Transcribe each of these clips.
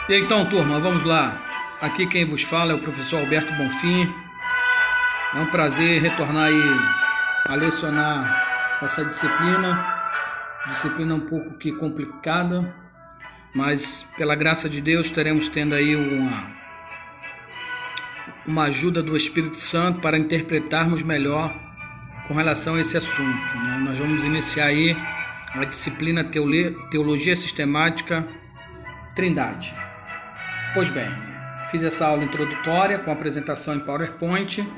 E então, turma, vamos lá. Aqui quem vos fala é o professor Alberto Bonfim. É um prazer retornar aí a lecionar essa disciplina. Disciplina um pouco que complicada, mas pela graça de Deus estaremos tendo aí uma ajuda do Espírito Santo para interpretarmos melhor com relação a esse assunto, né? Nós vamos iniciar aí a disciplina Teologia Sistemática Trindade. Pois bem, fiz essa aula introdutória com apresentação em PowerPoint.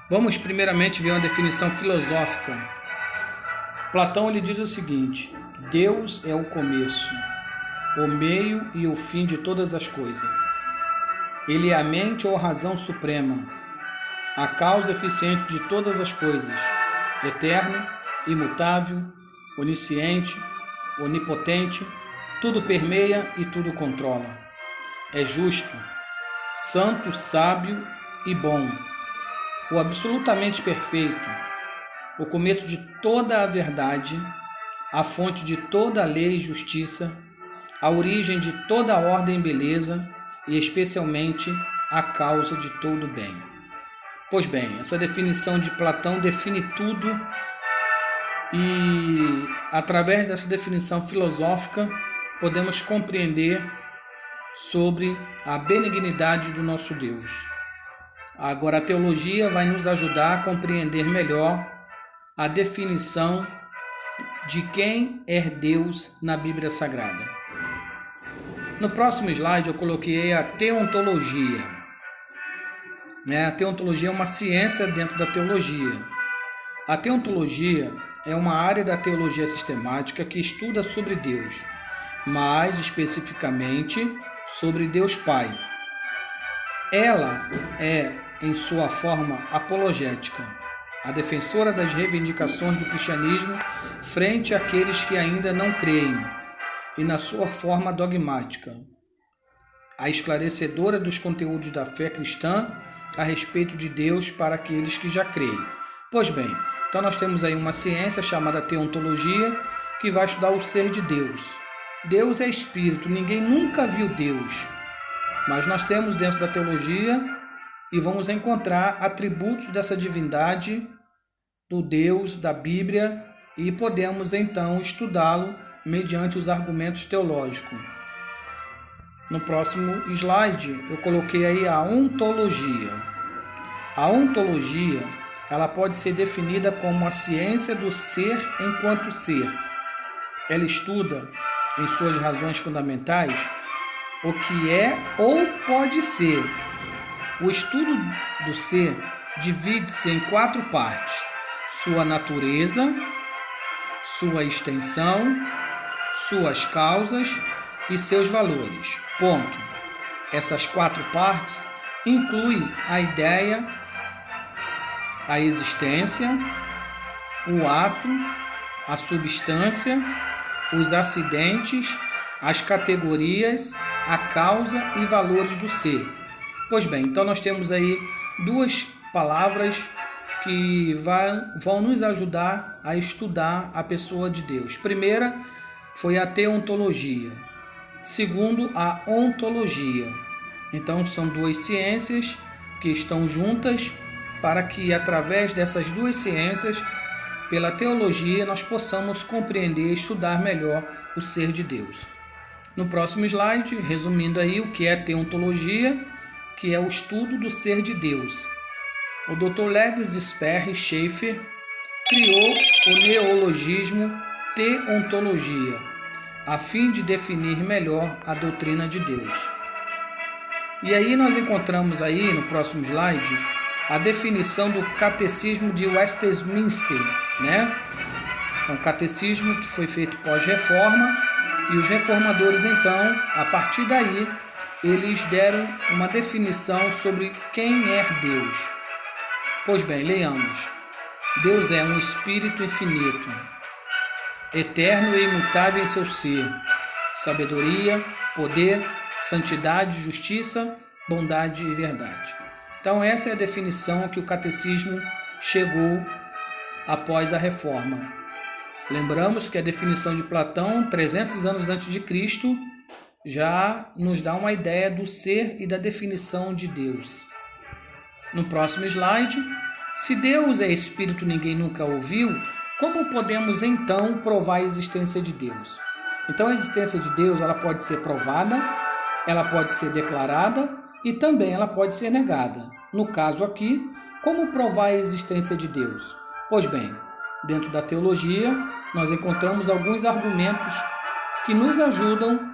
Vamos primeiramente ver uma definição filosófica. Platão ele diz o seguinte: Deus é o começo, o meio e o fim de todas as coisas. Ele é a mente ou razão suprema, a causa eficiente de todas as coisas, eterno, imutável, onisciente, onipotente, tudo permeia e tudo controla. É justo, santo, sábio e bom, o absolutamente perfeito, o começo de toda a verdade, a fonte de toda a lei e justiça, a origem de toda a ordem e beleza e especialmente a causa de todo o bem. Pois bem, essa definição de Platão define tudo e através dessa definição filosófica podemos compreender sobre a benignidade do nosso Deus. Agora a teologia vai nos ajudar a compreender melhor a definição de quem é Deus na Bíblia Sagrada. No próximo slide eu coloquei a teontologia. A teontologia é uma ciência dentro da teologia. A teontologia é uma área da teologia sistemática que estuda sobre Deus, mais especificamente sobre Deus Pai. Ela é, em sua forma apologética, a defensora das reivindicações do cristianismo frente àqueles que ainda não creem, e na sua forma dogmática, a esclarecedora dos conteúdos da fé cristã a respeito de Deus para aqueles que já creem. Pois bem, então nós temos aí uma ciência chamada teontologia que vai estudar o ser de Deus. Deus é espírito, ninguém nunca viu Deus, mas nós temos dentro da teologia e vamos encontrar atributos dessa divindade, do Deus da Bíblia, e podemos então estudá-lo mediante os argumentos teológicos. No próximo slide eu coloquei aí a ontologia. A ontologia, ela pode ser definida como a ciência do ser enquanto ser. Ela estuda, em suas razões fundamentais, o que é ou pode ser. O estudo do ser divide-se em 4 partes: sua natureza, sua extensão, suas causas e seus valores. Ponto. Essas 4 partes incluem a ideia, a existência, o ato, a substância, os acidentes, as categorias, a causa e valores do ser. Pois bem, então nós temos aí 2 palavras que vão nos ajudar a estudar a pessoa de Deus. Primeira foi a teontologia. Segundo, a ontologia. Então são 2 ciências que estão juntas para que através dessas 2 ciências, pela teologia, nós possamos compreender e estudar melhor o ser de Deus. No próximo slide, resumindo aí o que é teontologia, que é o estudo do ser de Deus. O Dr. Levi Sperry Chafer criou o neologismo teontologia, a fim de definir melhor a doutrina de Deus. E aí nós encontramos aí no próximo slide a definição do Catecismo de Westminster, né? É um catecismo que foi feito pós-reforma e os reformadores então, a partir daí, eles deram uma definição sobre quem é Deus. Pois bem, leiamos. Deus é um espírito infinito, eterno e imutável em seu ser, sabedoria, poder, santidade, justiça, bondade e verdade. Então essa é a definição que o catecismo chegou após a reforma. Lembramos que a definição de Platão, 300 anos antes de Cristo, já nos dá uma ideia do ser e da definição de Deus. No próximo slide, se Deus é espírito, ninguém nunca ouviu, como podemos então provar a existência de Deus? Então a existência de Deus, ela pode ser provada, ela pode ser declarada e também ela pode ser negada. No caso aqui, como provar a existência de Deus? Pois bem, dentro da teologia, nós encontramos alguns argumentos que nos ajudam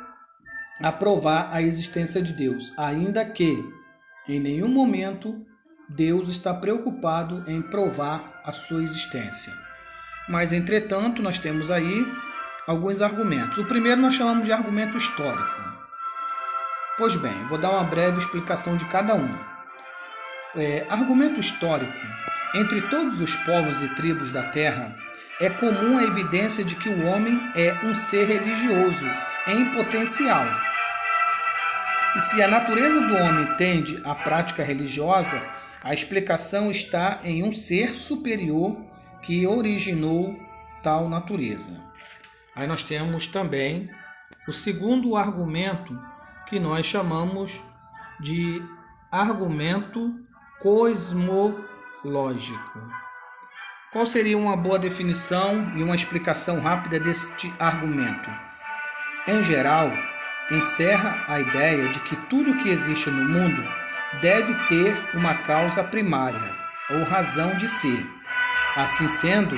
a provar a existência de Deus, ainda que em nenhum momento Deus está preocupado em provar a sua existência. Mas, entretanto, nós temos aí alguns argumentos. O primeiro nós chamamos de argumento histórico. Pois bem, vou dar uma breve explicação de cada um. Argumento histórico. Entre todos os povos e tribos da terra, é comum a evidência de que o homem é um ser religioso em potencial. E se a natureza do homem tende à prática religiosa, a explicação está em um ser superior que originou tal natureza. Aí nós temos também o segundo argumento, que nós chamamos de argumento cosmológico. Qual seria uma boa definição e uma explicação rápida deste argumento? Em geral, encerra a ideia de que tudo que existe no mundo deve ter uma causa primária ou razão de ser. Assim sendo,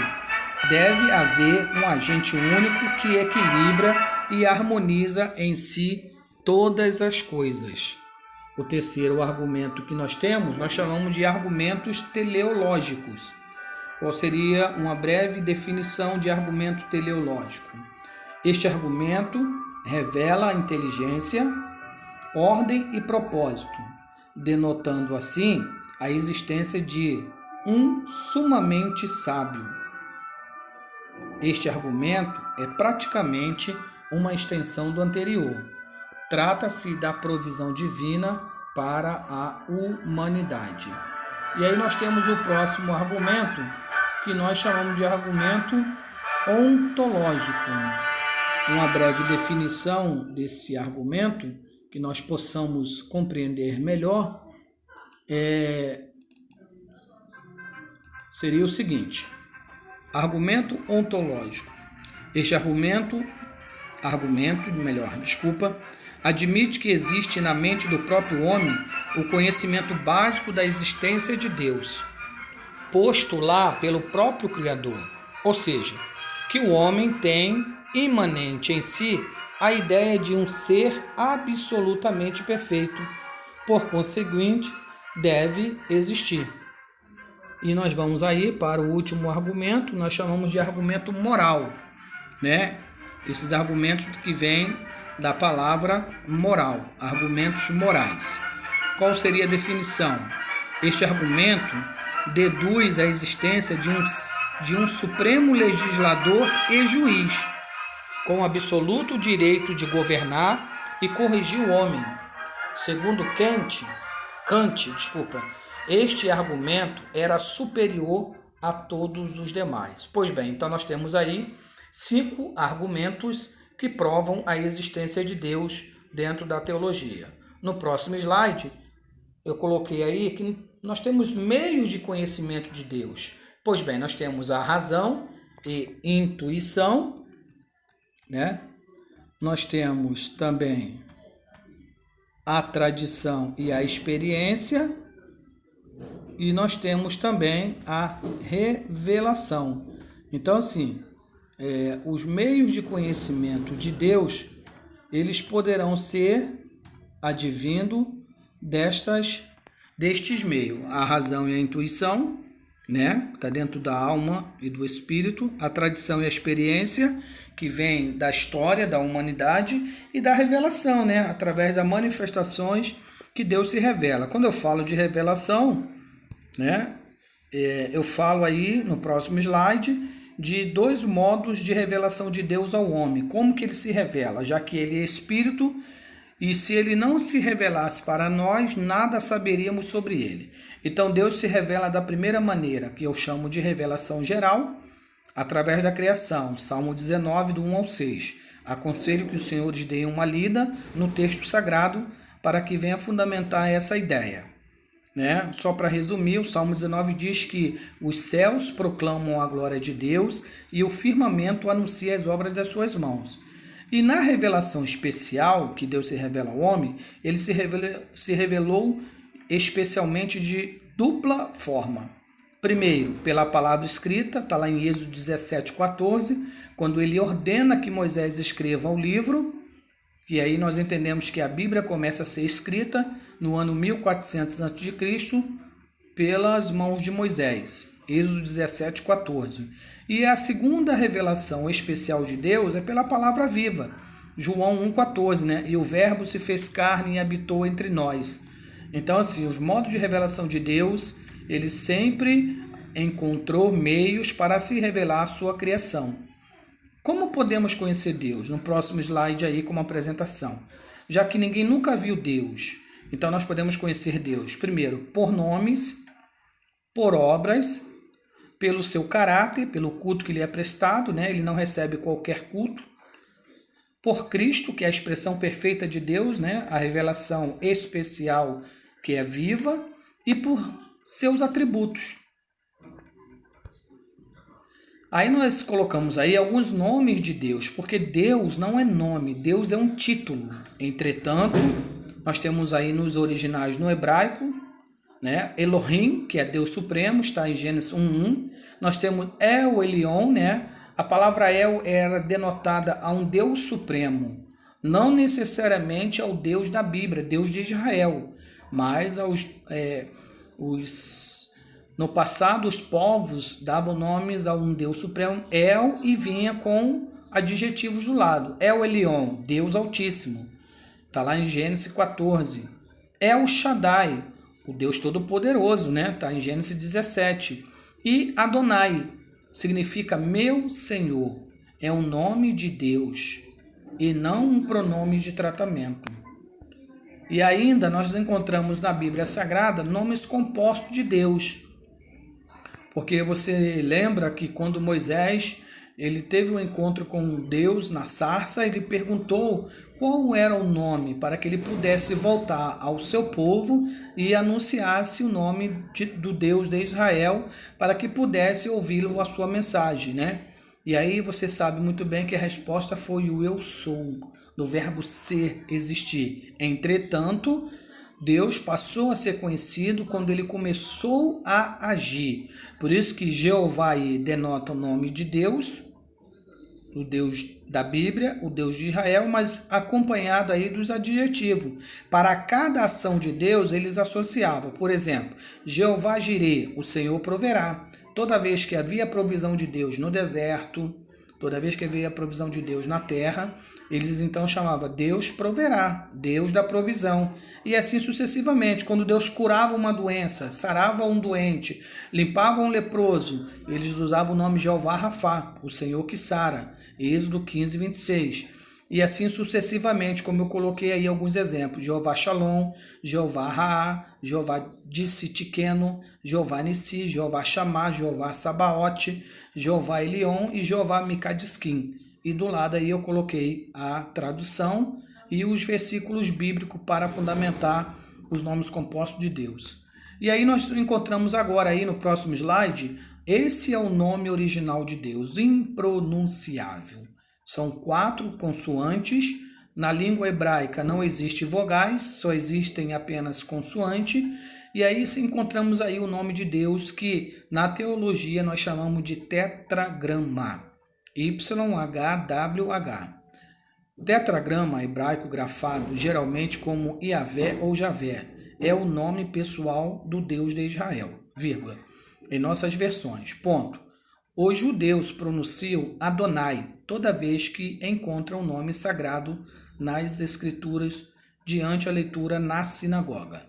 deve haver um agente único que equilibra e harmoniza em si todas as coisas. O terceiro argumento que nós temos, nós chamamos de argumentos teleológicos. Qual seria uma breve definição de argumento teleológico? Este argumento revela a inteligência, ordem e propósito, denotando assim a existência de um sumamente sábio. Este argumento é praticamente uma extensão do anterior. Trata-se da provisão divina para a humanidade. E aí nós temos o próximo argumento, que nós chamamos de argumento ontológico. Uma breve definição desse argumento, que nós possamos compreender melhor, seria o seguinte: argumento ontológico. Este admite que existe na mente do próprio homem o conhecimento básico da existência de Deus, posto lá pelo próprio Criador, ou seja, que o homem tem imanente em si a ideia de um ser absolutamente perfeito, por conseguinte, deve existir. E nós vamos aí para o último argumento, nós chamamos de argumento moral, né? Esses argumentos que vêm da palavra moral, argumentos morais. Qual seria a definição? Este argumento deduz a existência de um supremo legislador e juiz, com absoluto direito de governar e corrigir o homem. Segundo Kant, este argumento era superior a todos os demais. Pois bem, então nós temos aí 5 argumentos que provam a existência de Deus dentro da teologia. No próximo slide, eu coloquei aí que nós temos meios de conhecimento de Deus. Pois bem, nós temos a razão e intuição, né? Nós temos também a tradição e a experiência, e nós temos também a revelação. Então, assim, os meios de conhecimento de Deus, eles poderão ser advindo destes meios. A razão e a intuição, né? Está dentro da alma e do espírito. A tradição e a experiência, que vem da história da humanidade, e da revelação, né? Através das manifestações que Deus se revela. Quando eu falo de revelação, né? Eu falo aí no próximo slide de 2 modos de revelação de Deus ao homem. Como que ele se revela? Já que ele é espírito, e se ele não se revelasse para nós, nada saberíamos sobre ele. Então Deus se revela da primeira maneira, que eu chamo de revelação geral, através da criação. Salmo 19, do 1 ao 6. Aconselho que os senhores deem uma lida no texto sagrado para que venha fundamentar essa ideia. Né? Só para resumir, o Salmo 19 diz que os céus proclamam a glória de Deus e o firmamento anuncia as obras das suas mãos. E na revelação especial que Deus se revela ao homem, ele se revelou especialmente de dupla forma. Primeiro, pela palavra escrita, está lá em Êxodo 17:14, quando ele ordena que Moisés escreva o livro, e aí nós entendemos que a Bíblia começa a ser escrita no ano 1400 a.C., pelas mãos de Moisés. Êxodo 17:14. E a segunda revelação especial de Deus é pela palavra viva. João 1:14, né? E o verbo se fez carne e habitou entre nós. Então, assim, os modos de revelação de Deus, ele sempre encontrou meios para se revelar a sua criação. Como podemos conhecer Deus? No próximo slide aí como apresentação. Já que ninguém nunca viu Deus, então nós podemos conhecer Deus, primeiro, por nomes, por obras, pelo seu caráter, pelo culto que lhe é prestado, né? Ele não recebe qualquer culto. Por Cristo, que é a expressão perfeita de Deus, né? A revelação especial que é viva, e por seus atributos. Aí nós colocamos aí alguns nomes de Deus, porque Deus não é nome, Deus é um título. Entretanto, nós temos aí nos originais no hebraico, né, Elohim, que é Deus Supremo, está em Gênesis 1:1. Nós temos El Elyon, né? A palavra El era denotada a um Deus Supremo, não necessariamente ao Deus da Bíblia, Deus de Israel, mas no passado, os povos davam nomes a um Deus Supremo, El, e vinha com adjetivos do lado. El Elyon, Deus Altíssimo. Está lá em Gênesis 14. El Shaddai, o Deus Todo-Poderoso, né? Está em Gênesis 17. E Adonai, significa meu Senhor. É um nome de Deus e não um pronome de tratamento. E ainda nós encontramos na Bíblia Sagrada nomes compostos de Deus. Porque você lembra que quando Moisés ele teve um encontro com Deus na sarça, ele perguntou qual era o nome para que ele pudesse voltar ao seu povo e anunciasse o nome do Deus de Israel para que pudesse ouvi-lo a sua mensagem, né? E aí você sabe muito bem que a resposta foi o eu sou, do verbo ser, existir. Entretanto, Deus passou a ser conhecido quando ele começou a agir. Por isso que Jeová aí denota o nome de Deus, o Deus da Bíblia, o Deus de Israel, mas acompanhado aí dos adjetivos. Para cada ação de Deus, eles associavam. Por exemplo, Jeová Jireh, o Senhor proverá. Toda vez que havia provisão de Deus no deserto, toda vez que havia provisão de Deus na terra, eles então chamavam Deus proverá, Deus da provisão. E assim sucessivamente, quando Deus curava uma doença, sarava um doente, limpava um leproso, eles usavam o nome Jeová Rafá, o Senhor que sara, Êxodo 15:26. E assim sucessivamente, como eu coloquei aí alguns exemplos, Jeová Shalom, Jeová Raá, Jeová Dissitiqueno, Jeová Nissi, Jeová Chamá, Jeová Sabaote, Jeová Elion e Jeová Mikadiskim. E do lado aí eu coloquei a tradução e os versículos bíblicos para fundamentar os nomes compostos de Deus. E aí nós encontramos agora aí no próximo slide, esse é o nome original de Deus, impronunciável. São 4 consoantes. Na língua hebraica não existe vogais, só existem apenas consoante. E aí encontramos aí o nome de Deus que na teologia nós chamamos de tetragrama. YHWH. Tetragrama hebraico grafado geralmente como Iavé ou Javé. É o nome pessoal do Deus de Israel, vírgula. Em nossas versões, ponto. Os judeus pronunciam Adonai toda vez que encontram o nome sagrado nas escrituras diante a leitura na sinagoga.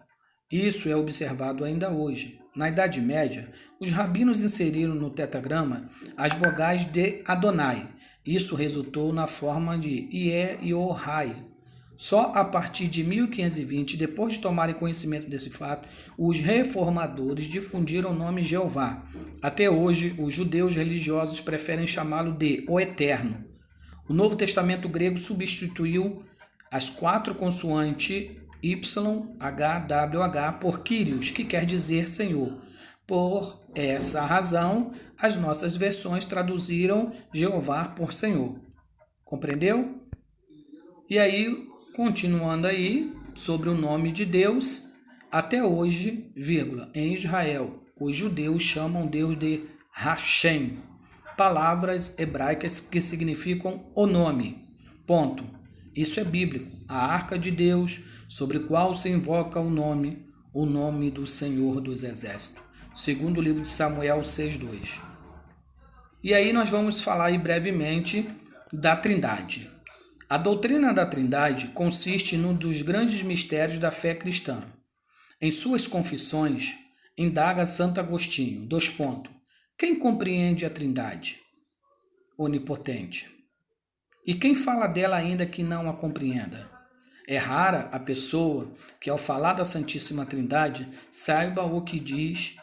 Isso é observado ainda hoje. Na Idade Média, os rabinos inseriram no tetragrama as vogais de Adonai. Isso resultou na forma de Ie e Ohai. Só a partir de 1520, depois de tomarem conhecimento desse fato, os reformadores difundiram o nome Jeová. Até hoje, os judeus religiosos preferem chamá-lo de O Eterno. O Novo Testamento grego substituiu as 4 consoantes Y, H, W, H por Kyrios, que quer dizer Senhor. Por essa razão, as nossas versões traduziram Jeová por Senhor. Compreendeu? E aí, continuando aí, sobre o nome de Deus, até hoje, em Israel, os judeus chamam Deus de Hashem, palavras hebraicas que significam o nome. Ponto. Isso é bíblico. A arca de Deus, sobre o qual se invoca o nome do Senhor dos Exércitos. Segundo o livro de Samuel 6:2. E aí nós vamos falar aí brevemente da Trindade. A doutrina da Trindade consiste num dos grandes mistérios da fé cristã. Em suas confissões, indaga Santo Agostinho, : quem compreende a Trindade? Onipotente. E quem fala dela ainda que não a compreenda? É rara a pessoa que, ao falar da Santíssima Trindade, saiba o que diz.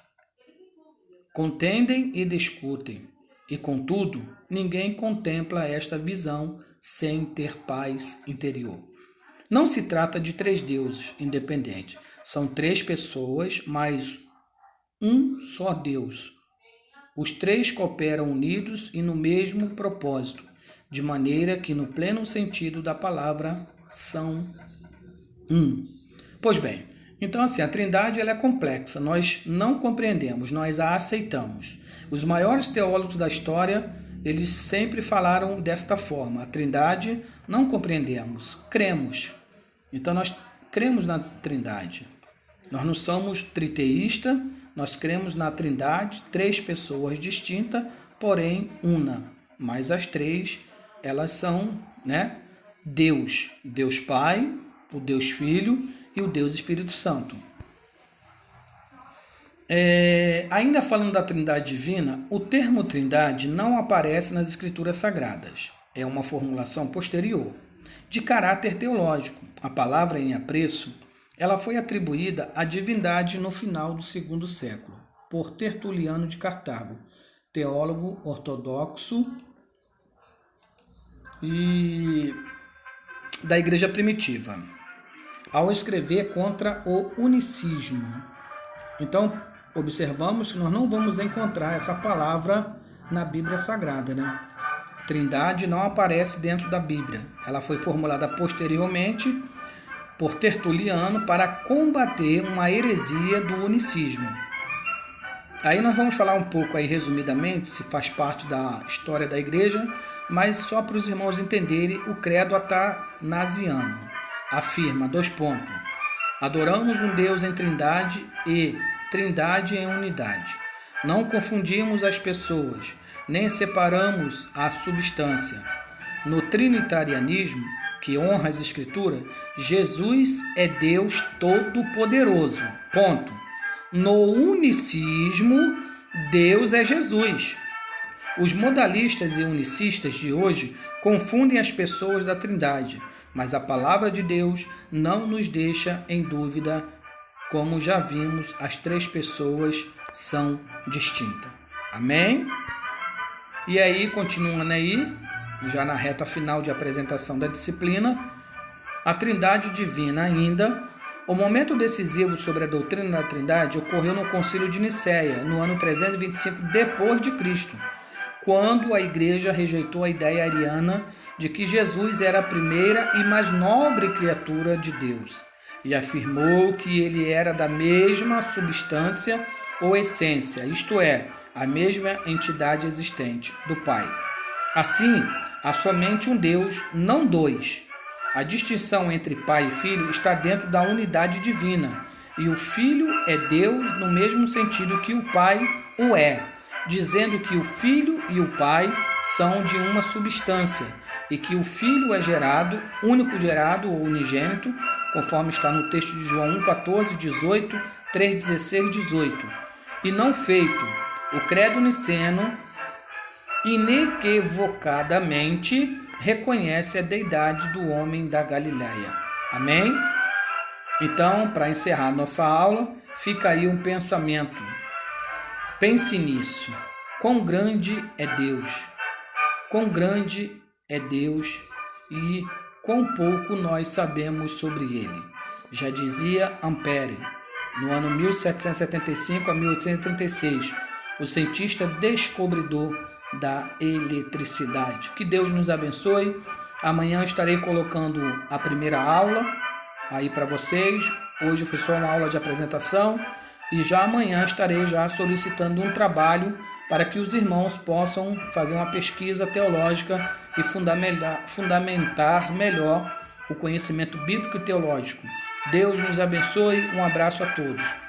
Contendem e discutem, e, contudo, ninguém contempla esta visão sem ter paz interior. Não se trata de 3 deuses independentes. São 3 pessoas, mas um só Deus. Os 3 cooperam unidos e no mesmo propósito, de maneira que, no pleno sentido da palavra, são um. Pois bem, então assim, a Trindade ela é complexa, nós não compreendemos, nós a aceitamos. Os maiores teólogos da história, eles sempre falaram desta forma: a Trindade não compreendemos, cremos. Então nós cremos na Trindade. Nós não somos triteístas, nós cremos na Trindade, 3 pessoas distintas, porém una. Mas as 3, elas são, Deus. Deus Pai, o Deus Filho e o Deus Espírito Santo. Ainda falando da Trindade Divina, o termo Trindade não aparece nas Escrituras Sagradas. É uma formulação posterior, de caráter teológico. A palavra em apreço, ela foi atribuída à divindade no final do 2º século, por Tertuliano de Cartago, teólogo ortodoxo e da Igreja Primitiva, ao escrever contra o unicismo. Então, observamos que nós não vamos encontrar essa palavra na Bíblia Sagrada, Trindade não aparece dentro da Bíblia. Ela foi formulada posteriormente por Tertuliano para combater uma heresia do unicismo. Aí nós vamos falar um pouco aí resumidamente, se faz parte da história da igreja, mas só para os irmãos entenderem, o credo atanasiano afirma, : adoramos um Deus em Trindade e Trindade em unidade. Não confundimos as pessoas, nem separamos a substância. No trinitarianismo, que honra as Escrituras, Jesus é Deus Todo-Poderoso. Ponto. No unicismo, Deus é Jesus. Os modalistas e unicistas de hoje confundem as pessoas da Trindade, mas a palavra de Deus não nos deixa em dúvida. Como já vimos, as 3 pessoas são distintas. Amém? E aí, continuando aí, já na reta final de apresentação da disciplina, a Trindade Divina ainda. O momento decisivo sobre a doutrina da Trindade ocorreu no Concílio de Nicéia, no ano 325 depois de Cristo, quando a Igreja rejeitou a ideia ariana de que Jesus era a primeira e mais nobre criatura de Deus, e afirmou que ele era da mesma substância ou essência, isto é, a mesma entidade existente do Pai. Assim, há somente um Deus, não 2. A distinção entre Pai e Filho está dentro da unidade divina, e o Filho é Deus no mesmo sentido que o Pai o é, dizendo que o Filho e o Pai são de uma substância, e que o Filho é gerado, único gerado ou unigênito, conforme está no texto de João 1,14, 18, 3,16, 18, e não feito. O credo niceno inequivocadamente reconhece a deidade do homem da Galileia. Amém? Então, para encerrar nossa aula, fica aí um pensamento. Pense nisso. Quão grande é Deus? Quão grande é Deus e quão pouco nós sabemos sobre ele. Já dizia Ampère, no ano 1775 a 1836, o cientista descobridor da eletricidade. Que Deus nos abençoe. Amanhã estarei colocando a primeira aula aí para vocês. Hoje foi só uma aula de apresentação e já amanhã estarei já solicitando um trabalho para que os irmãos possam fazer uma pesquisa teológica e fundamentar melhor o conhecimento bíblico e teológico. Deus nos abençoe. Um abraço a todos.